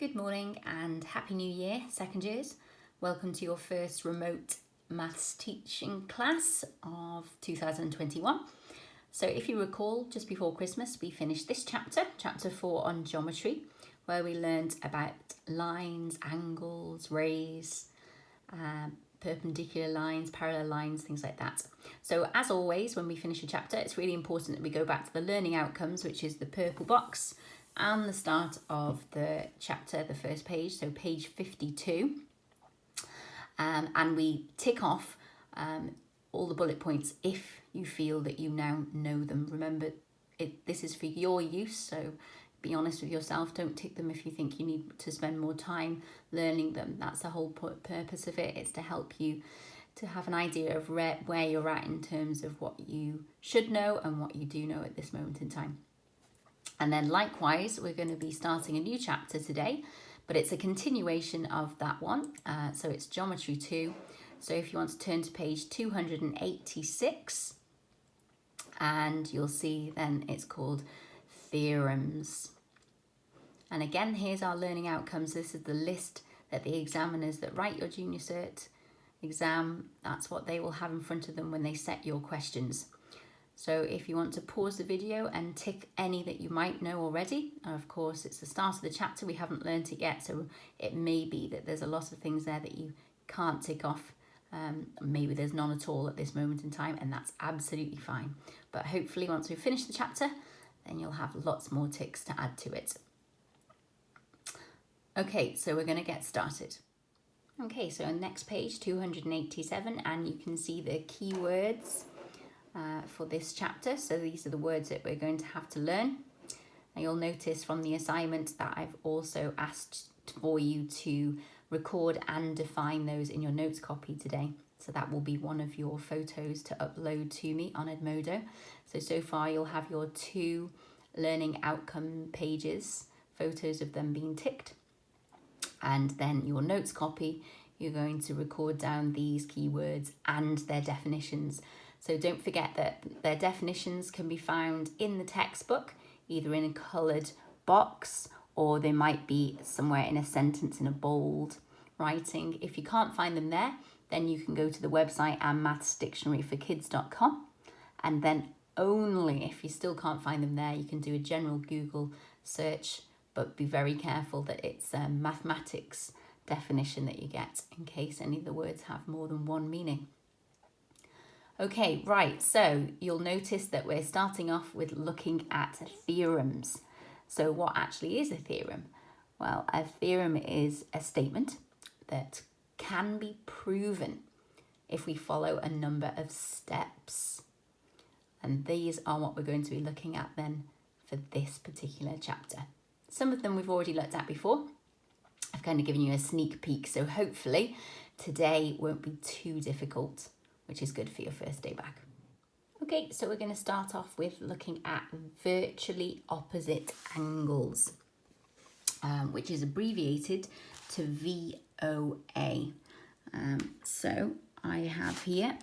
Good morning and Happy New Year, second years. Welcome to your first remote maths teaching class of 2021. So if you recall, just before Christmas, we finished this chapter 4 on geometry, where we learned about lines, angles, rays, perpendicular lines, parallel lines, things like that. So as always, when we finish a chapter, it's really important that we go back to the learning outcomes, which is the purple box, and the start of the chapter, the first page, so page 52. And we tick off all the bullet points if you feel that you now know them. Remember, this is for your use, so be honest with yourself. Don't tick them if you think you need to spend more time learning them. That's the whole purpose of it. It's to help you to have an idea of where you're at in terms of what you should know and what you do know at this moment in time. And then likewise, we're going to be starting a new chapter today, but it's a continuation of that one. So it's Geometry 2. So if you want to turn to page 286, and you'll see then it's called theorems. And again, here's our learning outcomes. This is the list that the examiners that write your junior cert exam, that's what they will have in front of them when they set your questions. So if you want to pause the video and tick any that you might know already, of course it's the start of the chapter, we haven't learned it yet, so it may be that there's a lot of things there that you can't tick off. Maybe there's none at all at this moment in time, and that's absolutely fine. But hopefully once we've finished the chapter, then you'll have lots more ticks to add to it. Okay, so we're going to get started. Okay, so on next page, 287, and you can see the keywords for this chapter. So these are the words that we're going to have to learn. And you'll notice from the assignment that I've also asked for you to record and define those in your notes copy today. So that will be one of your photos to upload to me on Edmodo. So far you'll have your 2 learning outcome pages, photos of them being ticked. And then your notes copy, you're going to record down these keywords and their definitions. So don't forget that their definitions can be found in the textbook, either in a coloured box or they might be somewhere in a sentence in a bold writing. If you can't find them there, then you can go to the website mathsdictionaryforkids.com, and then only if you still can't find them there, you can do a general Google search, but be very careful that it's a mathematics definition that you get in case any of the words have more than one meaning. Okay, right, so you'll notice that we're starting off with looking at theorems. So what actually is a theorem? Well, a theorem is a statement that can be proven if we follow a number of steps. And these are what we're going to be looking at then for this particular chapter. Some of them we've already looked at before. I've kind of given you a sneak peek, so hopefully today won't be too difficult, which is good for your first day back. Okay, so we're going to start off with looking at virtually opposite angles, which is abbreviated to VOA. So I have here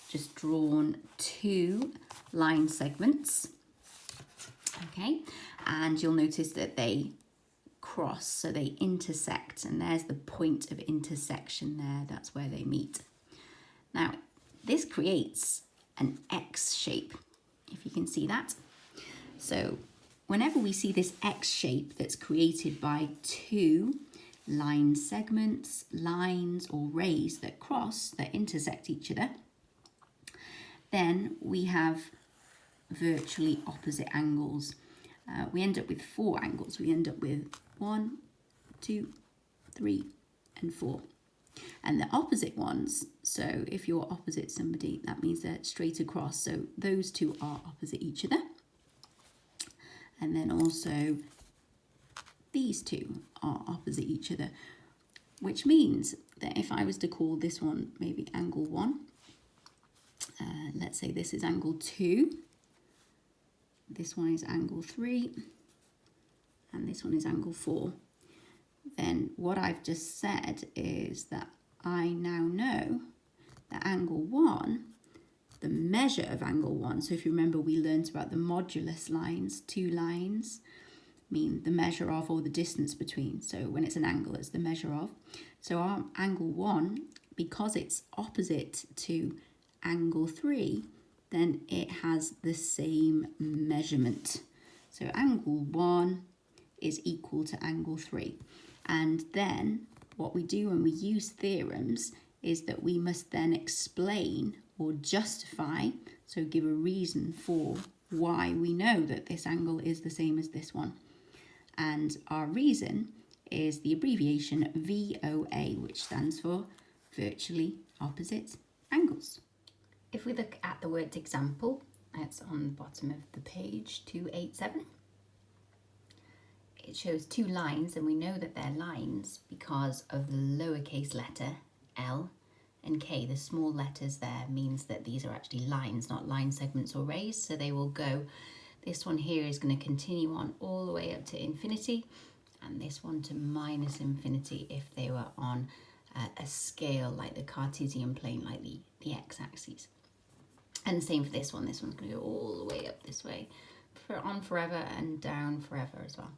just drawn 2 line segments, okay, and you'll notice that they cross, so they intersect, and there's the point of intersection there, that's where they meet. Now, this creates an X shape, if you can see that. So whenever we see this X shape that's created by 2 line segments, lines or rays that cross, that intersect each other, then we have virtually opposite angles. We end up with 4 angles. We end up with 1, 2, 3, and 4. And the opposite ones, so if you're opposite somebody, that means they're straight across. So those 2 are opposite each other. And then also these 2 are opposite each other, which means that if I was to call this one maybe angle 1, let's say this is angle 2, this one is angle 3, and this one is angle 4. Then what I've just said is that I now know that angle 1, the measure of angle 1, so if you remember we learned about the modulus lines, 2 lines mean the measure of or the distance between. So when it's an angle, it's the measure of. So our angle 1, because it's opposite to angle 3, then it has the same measurement. So angle 1 is equal to angle 3. And then what we do when we use theorems is that we must then explain or justify, so give a reason for why we know that this angle is the same as this one. And our reason is the abbreviation VOA, which stands for virtually opposite angles. If we look at the worked example, it's on the bottom of the page 287. It shows two lines, and we know that they're lines because of the lowercase letter L and K. The small letters there means that these are actually lines, not line segments or rays, so they will go. This one here is going to continue on all the way up to infinity, and this one to minus infinity if they were on a scale like the Cartesian plane, like the x-axis. And the same for this one. This one's going to go all the way up this way, on forever and down forever as well.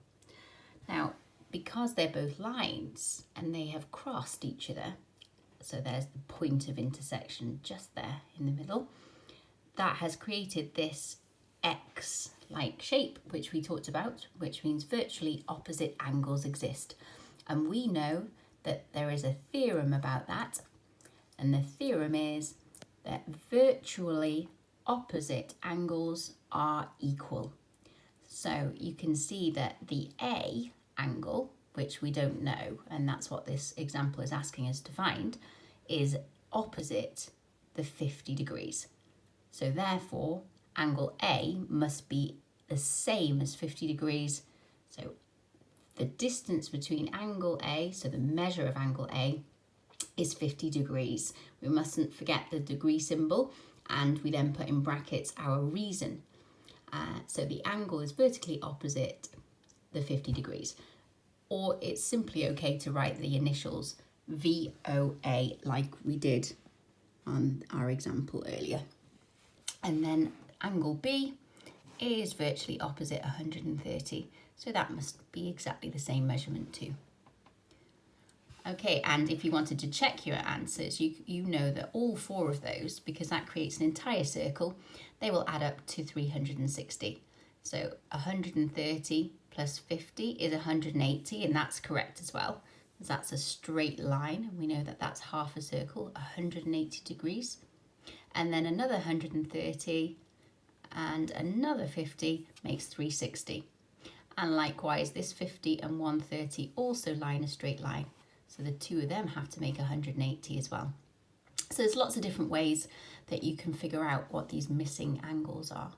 Now, because they're both lines and they have crossed each other, so there's the point of intersection just there in the middle, that has created this X-like shape, which we talked about, which means virtually opposite angles exist. And we know that there is a theorem about that, and the theorem is that virtually opposite angles are equal. So you can see that the A angle, which we don't know, and that's what this example is asking us to find, is opposite the 50 degrees. So therefore, angle A must be the same as 50 degrees. So the distance between angle A, so the measure of angle A, is 50 degrees. We mustn't forget the degree symbol, and we then put in brackets our reason. So the angle is vertically opposite the 50 degrees. Or it's simply okay to write the initials VOA like we did on our example earlier. And then angle B is virtually opposite 130. So that must be exactly the same measurement too. Okay, and if you wanted to check your answers, you know that all four of those, because that creates an entire circle, they will add up to 360. So 130 plus 50 is 180, and that's correct as well, because that's a straight line, and we know that that's half a circle, 180 degrees. And then another 130 and another 50 makes 360. And likewise, this 50 and 130 also lie in a straight line. So the two of them have to make 180 as well. So there's lots of different ways that you can figure out what these missing angles are.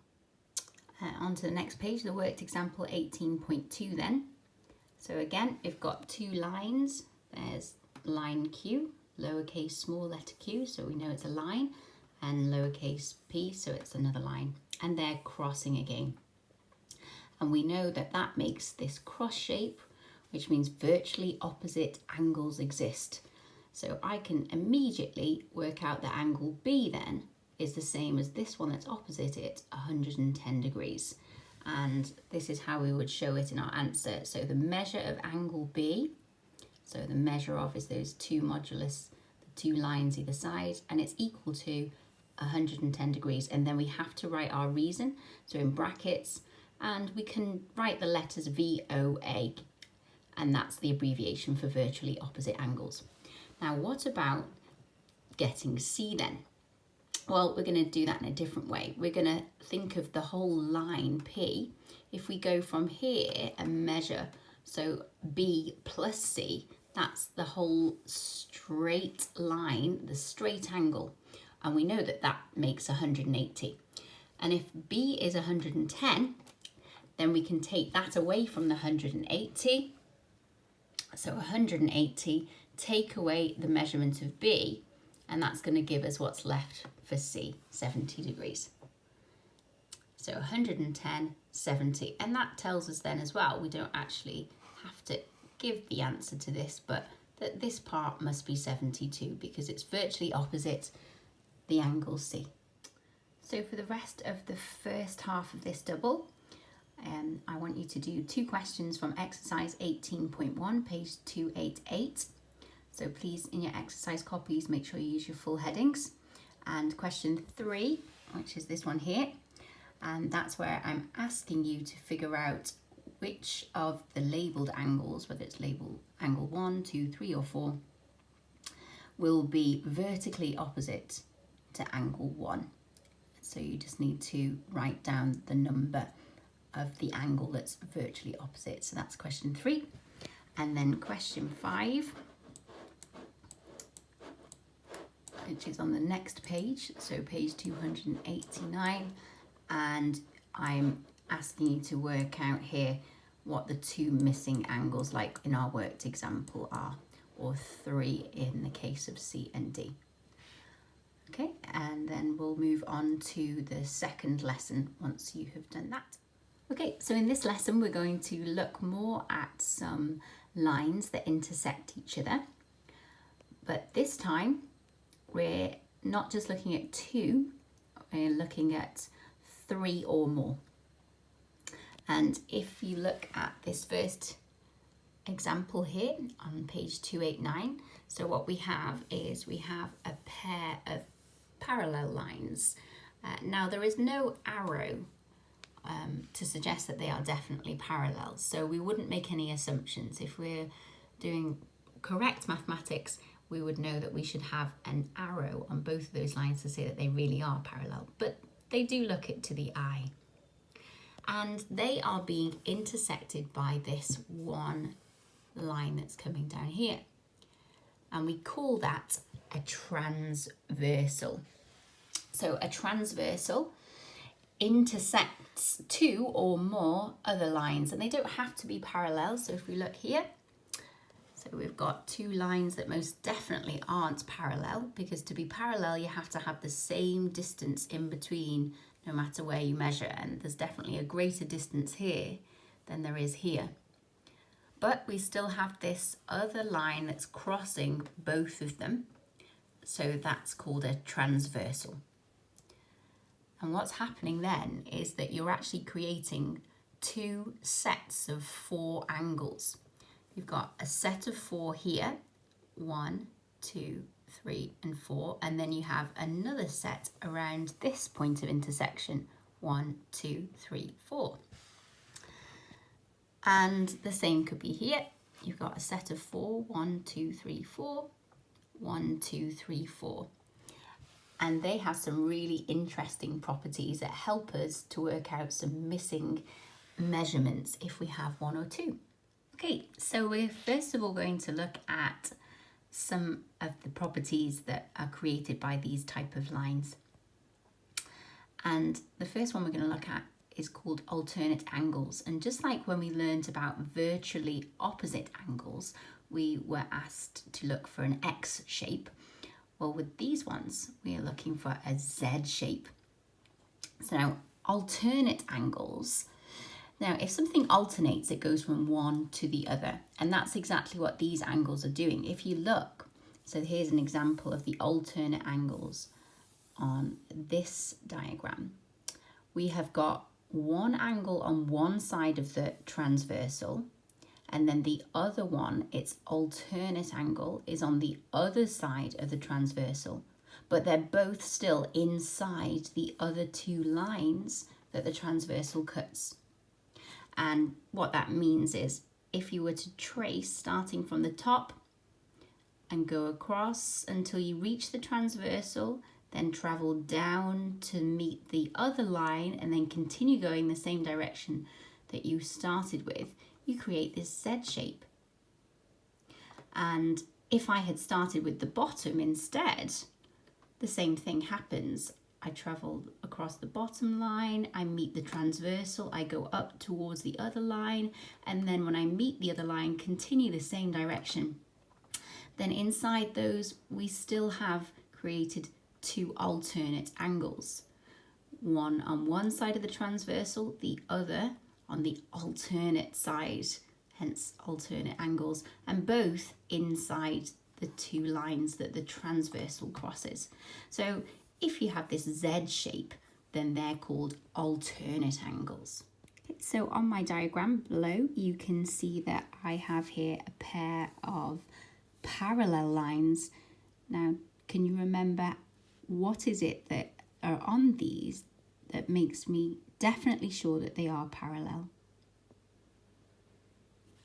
On to the next page, the worked example 18.2 then. So again, we've got two lines. There's line Q, lowercase small letter q, so we know it's a line, and lowercase p, so it's another line. And they're crossing again. And we know that that makes this cross shape, which means virtually opposite angles exist. So I can immediately work out that angle B then is the same as this one that's opposite it, 110 degrees. And this is how we would show it in our answer. So the measure of angle B, so the measure of is those two modulus, the two lines either side, and it's equal to 110 degrees. And then we have to write our reason, so in brackets, and we can write the letters VOA, and that's the abbreviation for virtually opposite angles. Now, what about getting C then? Well, we're going to do that in a different way. We're going to think of the whole line P. If we go from here and measure, so B plus C, that's the whole straight line, the straight angle. And we know that that makes 180. And if B is 110, then we can take that away from the 180. So 180, take away the measurement of B, and that's going to give us what's left for C, 70 degrees. So 110, 70, and that tells us then as well, we don't actually have to give the answer to this, but that this part must be 72 because it's virtually opposite the angle C. So for the rest of the first half of this double, I want you to do 2 questions from exercise 18.1, page 288. So please, in your exercise copies, make sure you use your full headings. And question 3, which is this one here, and that's where I'm asking you to figure out which of the labelled angles, whether it's label angle 1, 2, 3 or 4, will be vertically opposite to angle 1. So you just need to write down the number of the angle that's virtually opposite. So that's question 3. And then question 5, which is on the next page, so page 289, and I'm asking you to work out here what the 2 missing angles, like in our worked example, are, or 3 in the case of C and D. Okay, and then we'll move on to the second lesson once you have done that. Okay, so in this lesson we're going to look more at some lines that intersect each other, but this time we're not just looking at 2, we're looking at 3 or more. And if you look at this first example here on page 289, so what we have is we have a pair of parallel lines. Now there is no arrow to suggest that they are definitely parallel, so we wouldn't make any assumptions. If we're doing correct mathematics, we would know that we should have an arrow on both of those lines to say that they really are parallel, but they do look it to the eye. And they are being intersected by this one line that's coming down here. And we call that a transversal. So a transversal intersects 2 or more other lines, and they don't have to be parallel. So if we look here, so we've got 2 lines that most definitely aren't parallel, because to be parallel you have to have the same distance in between no matter where you measure, and there's definitely a greater distance here than there is here. But we still have this other line that's crossing both of them, so that's called a transversal. And what's happening then is that you're actually creating 2 sets of 4 angles. You've got a set of 4 here, 1, 2, 3 and 4, and then you have another set around this point of intersection, 1, 2, 3, 4. And the same could be here. You've got a set of 4, 1, 2, 3, 4, 1, 2, 3, 4. And they have some really interesting properties that help us to work out some missing measurements if we have 1 or 2. Okay, so we're first of all going to look at some of the properties that are created by these type of lines. And the first one we're going to look at is called alternate angles. And just like when we learned about virtually opposite angles, we were asked to look for an X shape. Well, with these ones, we are looking for a Z shape. So now, alternate angles. Now, if something alternates, it goes from one to the other. And that's exactly what these angles are doing. If you look, so here's an example of the alternate angles on this diagram. We have got one angle on one side of the transversal, and then the other one, its alternate angle, is on the other side of the transversal. But they're both still inside the other 2 lines that the transversal cuts. And what that means is if you were to trace starting from the top and go across until you reach the transversal, then travel down to meet the other line and then continue going the same direction that you started with, you create this Z shape. And if I had started with the bottom instead, the same thing happens. I travel across the bottom line, I meet the transversal, I go up towards the other line, and then when I meet the other line, continue the same direction. Then inside those, we still have created 2 alternate angles. One on one side of the transversal, the other on the alternate side, hence alternate angles, and both inside the 2 lines that the transversal crosses. So if you have this Z shape, then they're called alternate angles. So on my diagram below, you can see that I have here a pair of parallel lines. Now, can you remember what is it that are on these that makes me definitely sure that they are parallel?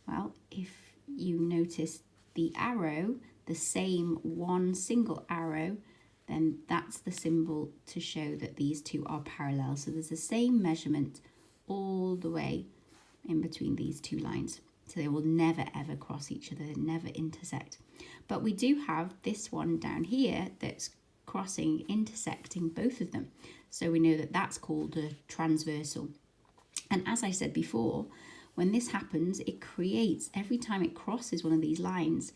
Well, if you notice the arrow, the same one single arrow, then that's the symbol to show that these two are parallel. So there's the same measurement all the way in between these two lines. So they will never ever cross each other, never intersect. But we do have this one down here that's crossing, intersecting both of them. So we know that that's called a transversal. And as I said before, when this happens, it creates, every time it crosses one of these lines,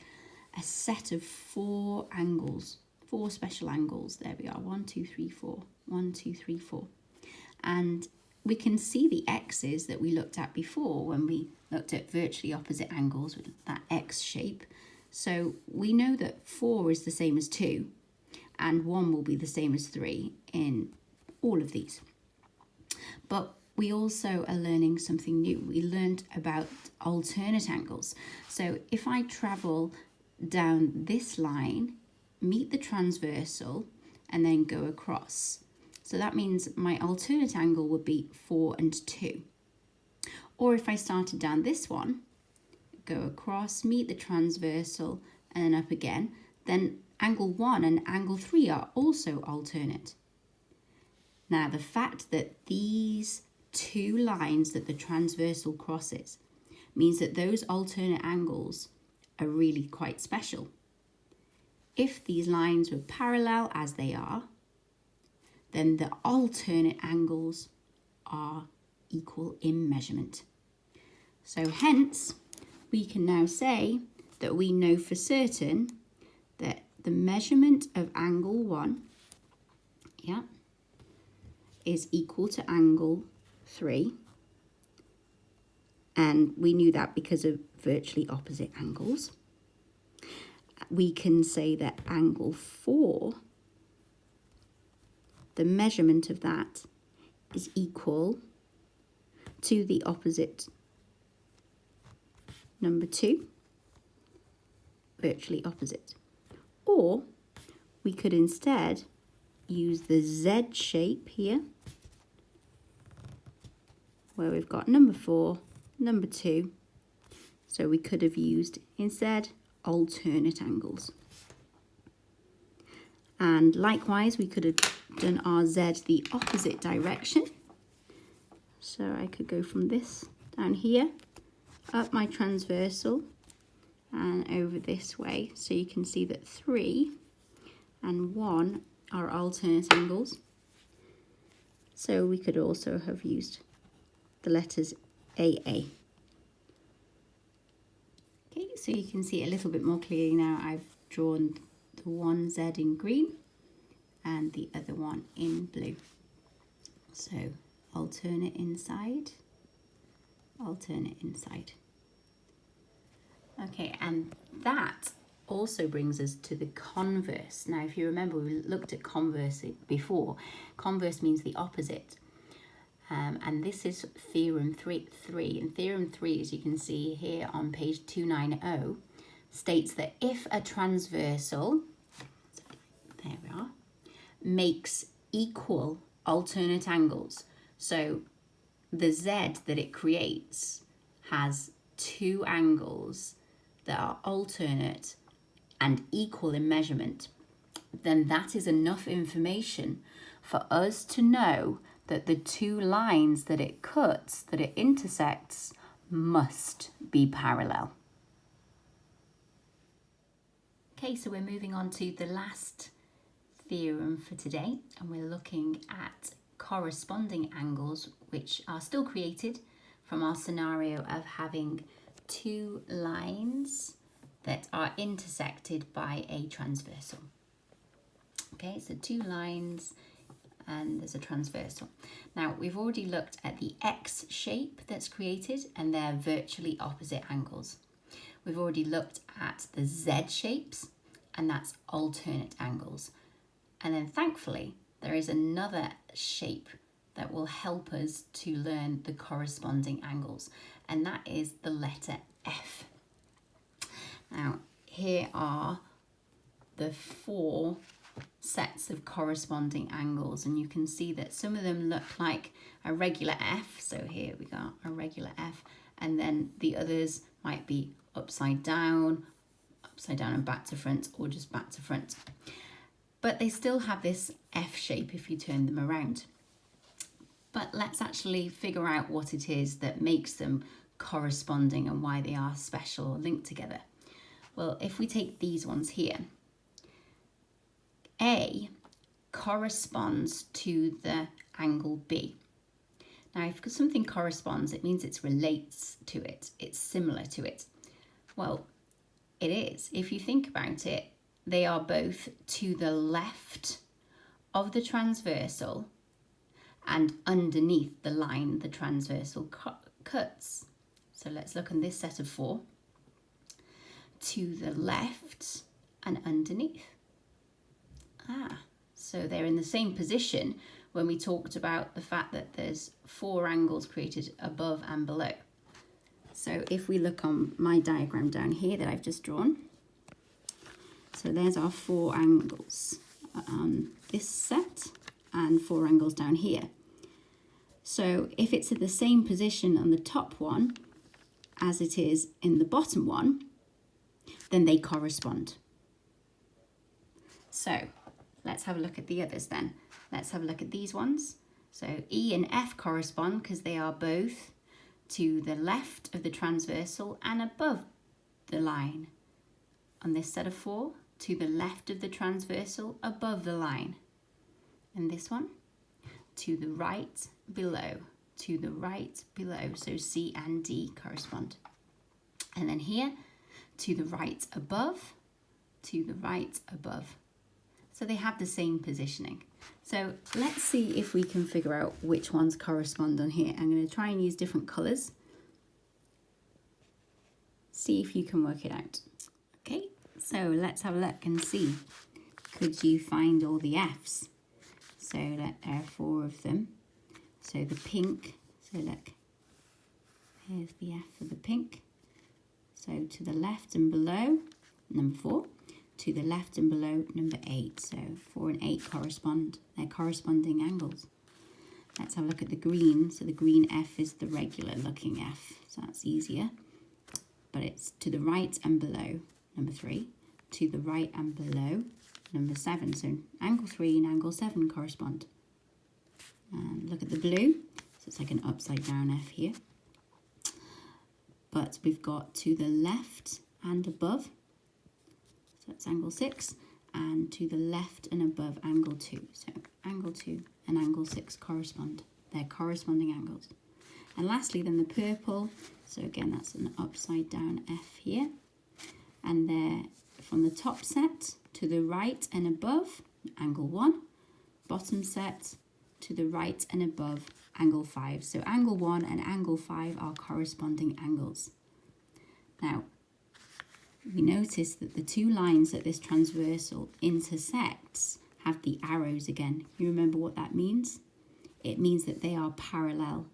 a set of 4 angles, 4 special angles. There we are, 1, 2, 3, 4, 1, 2, 3, 4. And we can see the x's that we looked at before when we looked at virtually opposite angles with that X shape. So we know that 4 is the same as 2 and 1 will be the same as 3 in all of these. But we also are learning something new. We learned about alternate angles. So if I travel down this line, meet the transversal, and then go across. So that means my alternate angle would be 4 and 2. Or if I started down this one, go across, meet the transversal, and then up again, then angle 1 and angle 3 are also alternate. Now, the fact that these 2 lines that the transversal crosses means that those alternate angles are really quite special. If these lines were parallel as they are, then the alternate angles are equal in measurement. So hence, we can now say that we know for certain that the measurement of angle 1, is equal to angle 3. And we knew that because of virtually opposite angles. We can say that angle 4, the measurement of that is equal to the opposite number 2, virtually opposite. Or we could instead use the Z shape here, where we've got number 4, number 2. So we could have used instead alternate angles. And likewise, we could have done our Z the opposite direction. So I could go from this down here, up my transversal, and over this way. So you can see that 3 and 1 are alternate angles. So we could also have used the letters AA. Okay, so you can see it a little bit more clearly now. I've drawn the one Z in green and the other one in blue. So alternate inside, alternate inside. Okay, and that also brings us to the converse. Now, if you remember, we looked at converse before. Converse means the opposite. And this is theorem 3. And theorem 3, as you can see here on page 290, states that if a transversal, there we are, makes equal alternate angles, so the Z that it creates has 2 angles that are alternate and equal in measurement, then that is enough information for us to know that the 2 lines that it cuts, that it intersects, must be parallel. Okay, so we're moving on to the last theorem for today, and we're looking at corresponding angles which are still created from our scenario of having 2 lines that are intersected by a transversal. Okay, so 2 lines and there's a transversal. Now, we've already looked at the X shape that's created and they're virtually opposite angles. We've already looked at the Z shapes and that's alternate angles. And then thankfully, there is another shape that will help us to learn the corresponding angles, and that is the letter F. Now, here are the 4 sets of corresponding angles, and you can see that some of them look like a regular F. So here we got a regular F, and then the others might be upside down and back to front, or just back to front. But they still have this F shape if you turn them around. But let's actually figure out what it is that makes them corresponding and why they are special or linked together. Well, if we take these ones here, A corresponds to the angle B. Now, if something corresponds, it means it relates to it. It's similar to it. Well, it is. If you think about it, they are both to the left of the transversal and underneath the line the transversal cuts. So let's look on this set of 4. To the left and underneath. So they're in the same position when we talked about the fact that there's 4 angles created above and below. So if we look on my diagram down here that I've just drawn, so there's our 4 angles on this set and 4 angles down here. So if it's at the same position on the top one as it is in the bottom one, then they correspond. So let's have a look at the others then. Let's have a look at these ones. So E and F correspond because they are both to the left of the transversal and above the line. On this set of 4, to the left of the transversal, above the line. And this one, to the right, below. To the right, below. So C and D correspond. And then here, to the right, above. To the right, above. So they have the same positioning. So let's see if we can figure out which ones correspond on here. I'm going to try and use different colours. See if you can work it out. Okay, so let's have a look and see. Could you find all the F's? So there are 4 of them. So the pink, so look, here's the F for the pink. So to the left and below, number 4. To the left and below, number 8. So 4 and 8 correspond. They're corresponding angles. Let's have a look at the green. So the green F is the regular looking F. So that's easier. But it's to the right and below, number 3. To the right and below, number 7. So angle 3 and angle 7 correspond. And look at the blue. So it's like an upside down F here. But we've got to the left and above. So that's angle 6, and to the left and above angle 2. So angle 2 and angle 6 correspond. They're corresponding angles. And lastly, then the purple. So again, that's an upside down F here. And they're from the top set to the right and above, angle 1. Bottom set to the right and above, angle 5. So angle 1 and angle 5 are corresponding angles. Now, we notice that the 2 lines that this transversal intersects have the arrows again. You remember what that means? It means that they are parallel.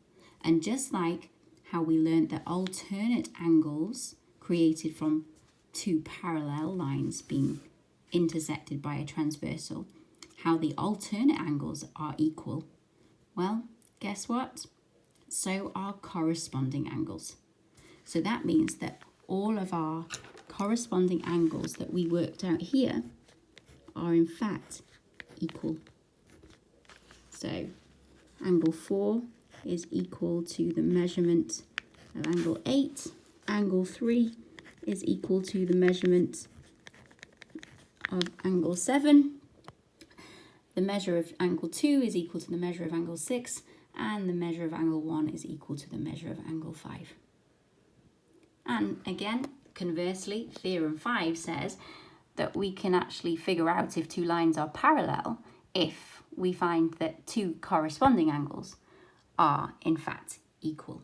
And just like how we learned that alternate angles created from 2 parallel lines being intersected by a transversal, how the alternate angles are equal. Well, guess what? So are corresponding angles. So that means that all of our corresponding angles that we worked out here are in fact equal. So angle 4 is equal to the measurement of angle 8. Angle 3 is equal to the measurement of angle 7. The measure of angle 2 is equal to the measure of angle 6, and the measure of angle 1 is equal to the measure of angle 5. And again, conversely, theorem 5 says that we can actually figure out if 2 lines are parallel if we find that 2 corresponding angles are in fact equal.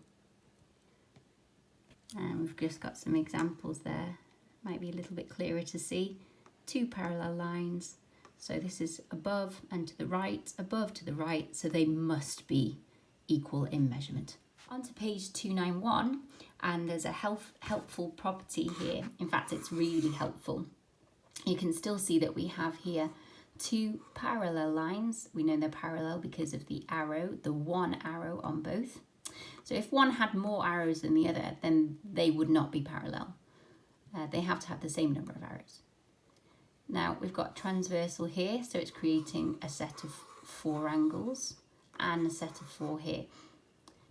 And we've just got some examples there. Might be a little bit clearer to see. 2 parallel lines So this is above and to the right, above to the right, so they must be equal in measurement. On to page 291, and there's a helpful property here. In fact, it's really helpful. You can still see that we have here two parallel lines. We know they're parallel because of the arrow, the one arrow on both. So if one had more arrows than the other, then they would not be parallel. They have to have the same number of arrows. Now we've got transversal here, so it's creating a set of 4 angles and a set of 4 here.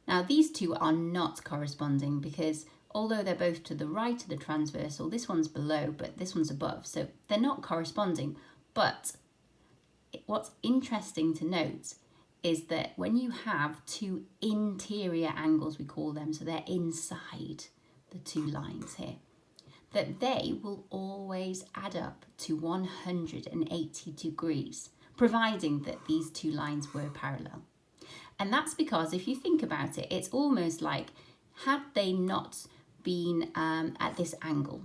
Now these two are not corresponding because although they're both to the right of the transversal, this one's below, but this one's above, so they're not corresponding. But what's interesting to note is that when you have two interior angles, we call them, so they're inside the two lines here, that they will always add up to 180 degrees, providing that these two lines were parallel. And that's because if you think about it, it's almost like had they not been at this angle.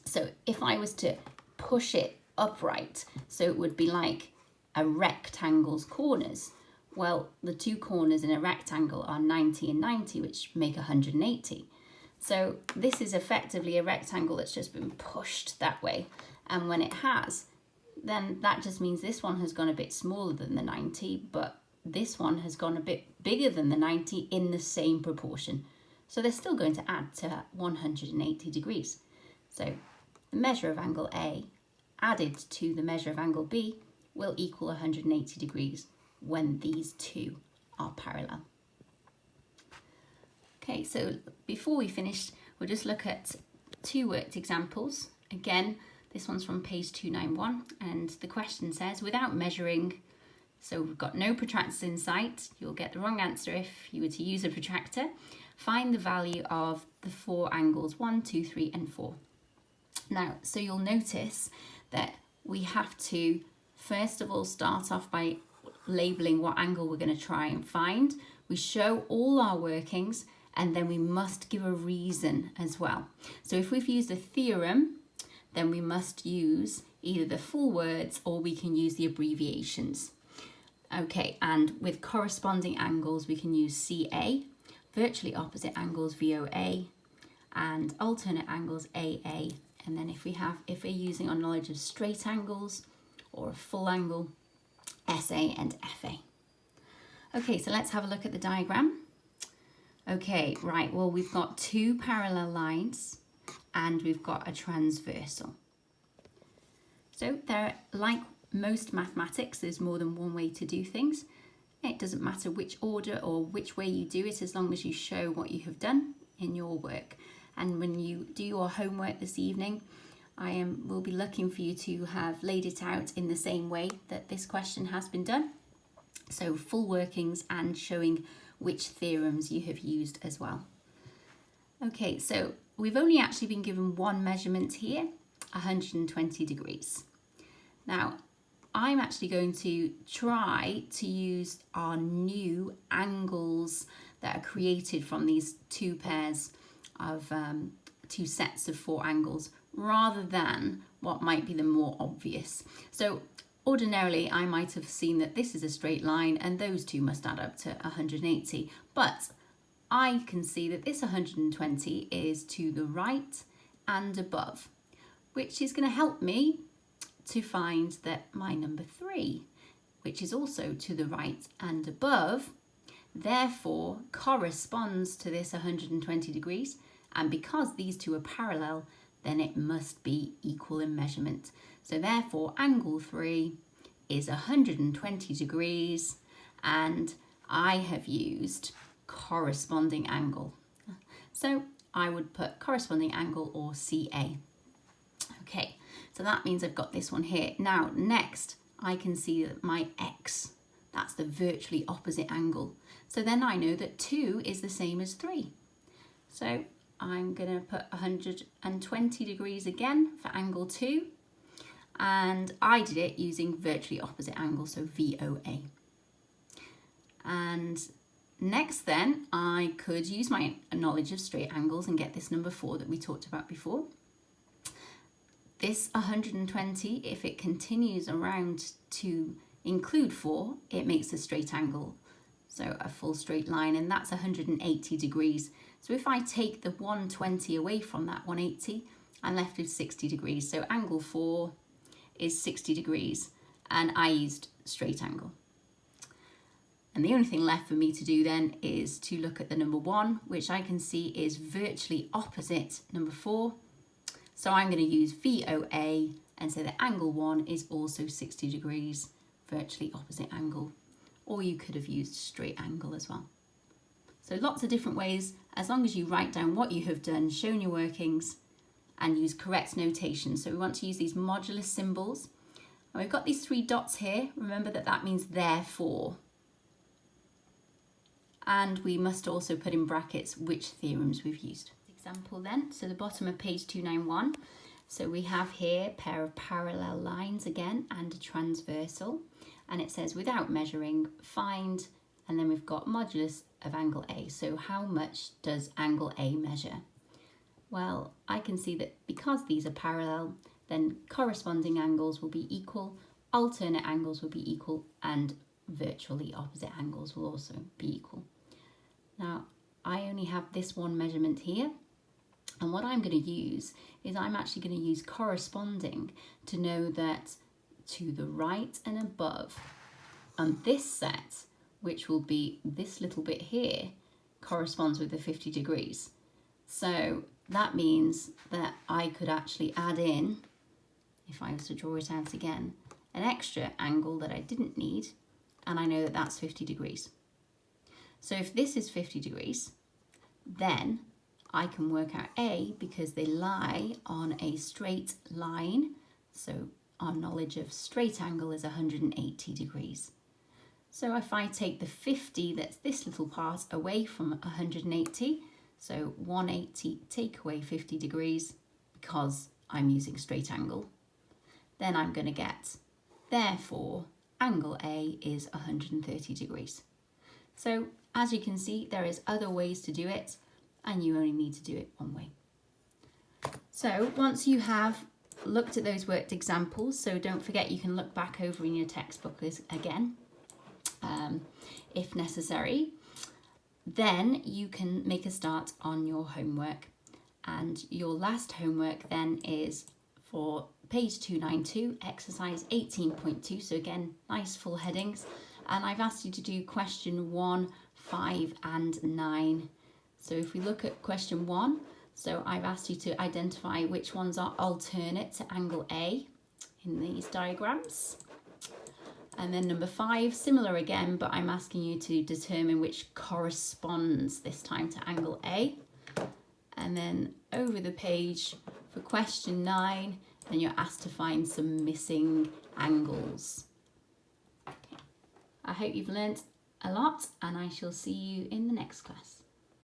So if I was to push it upright, so it would be like a rectangle's corners. Well, the two corners in a rectangle are 90 and 90, which make 180. So this is effectively a rectangle that's just been pushed that way. And when it has, then that just means this one has gone a bit smaller than the 90, but this one has gone a bit bigger than the 90 in the same proportion. So they're still going to add to 180 degrees. So the measure of angle A added to the measure of angle B will equal 180 degrees when these two are parallel. Okay, so before we finish, we'll just look at 2 worked examples. Again, this one's from page 291, and the question says, without measuring, so we've got no protractors in sight, you'll get the wrong answer if you were to use a protractor. Find the value of the 4 angles 1, 2, 3, and 4. Now, so you'll notice that we have to, first of all, start off by labeling what angle we're going to try and find. We show all our workings, and then we must give a reason as well. So if we've used a theorem, then we must use either the full words or we can use the abbreviations. Okay, and with corresponding angles, we can use CA, virtually opposite angles VOA, and alternate angles AA. And then if we're using our knowledge of straight angles or a full angle, SA and FA. Okay, so let's have a look at the diagram. Okay, right, well, we've got 2 parallel lines and we've got a transversal. So they're like most mathematics, there's more than one way to do things. It doesn't matter which order or which way you do it, as long as you show what you have done in your work. And when you do your homework this evening, will be looking for you to have laid it out in the same way that this question has been done. So full workings and showing which theorems you have used as well. Okay, so we've only actually been given one measurement here, 120 degrees. Now, I'm actually going to try to use our new angles that are created from these 2 pairs of 2 sets of 4 angles, rather than what might be the more obvious. So ordinarily, I might have seen that this is a straight line and those 2 must add up to 180, but I can see that this 120 is to the right and above, which is going to help me to find that my number 3, which is also to the right and above, therefore corresponds to this 120 degrees, and because these 2 are parallel, then it must be equal in measurement. So therefore angle 3 is 120 degrees, and I have used corresponding angle. So I would put corresponding angle or CA. Okay, so that means I've got this one here. Now next I can see that my X, that's the virtually opposite angle. So then I know that 2 is the same as 3. So I'm going to put 120 degrees again for angle 2. And I did it using virtually opposite angle, so VOA. And next then, I could use my knowledge of straight angles and get this number 4 that we talked about before. this 120, if it continues around to include 4, it makes a straight angle. So a full straight line, and that's 180 degrees. So if I take the 120 away from that 180, I'm left with 60 degrees. So angle 4 is 60 degrees, and I used straight angle. And the only thing left for me to do then is to look at the number 1, which I can see is virtually opposite number 4. So I'm going to use VOA and say that angle 1 is also 60 degrees, virtually opposite angle. Or you could have used straight angle as well. So lots of different ways, as long as you write down what you have done, shown your workings, and use correct notation. So we want to use these modulus symbols. And we've got these 3 dots here. Remember that that means therefore. And we must also put in brackets which theorems we've used. Example then, so the bottom of page 291. So we have here a pair of parallel lines again and a transversal. And it says without measuring, find, and then we've got modulus of angle A. So how much does angle A measure? Well, I can see that because these are parallel, then corresponding angles will be equal, alternate angles will be equal, and virtually opposite angles will also be equal. Now, I only have this one measurement here, and what I'm going to use is I'm actually going to use corresponding to know that to the right and above on this set, which will be this little bit here, corresponds with the 50 degrees. So that means that I could actually add in, if I was to draw it out again, an extra angle that I didn't need, and I know that that's 50 degrees. So if this is 50 degrees, then I can work out A because they lie on a straight line. So our knowledge of straight angle is 180 degrees. So if I take the 50, that's this little part, away from 180, so 180 take away 50 degrees because I'm using straight angle, then I'm going to get, therefore, angle A is 130 degrees. So as you can see, there is other ways to do it, and you only need to do it one way. So once you have looked at those worked examples, so don't forget you can look back over in your textbook again, if necessary, then you can make a start on your homework. And your last homework then is for page 292, exercise 18.2. So again, nice full headings. And I've asked you to do question 1, 5 and 9. So if we look at question 1, so I've asked you to identify which ones are alternate to angle A in these diagrams. And then number 5, similar again, but I'm asking you to determine which corresponds this time to angle A. And then over the page for question 9, then you're asked to find some missing angles. Okay. I hope you've learnt a lot, and I shall see you in the next class.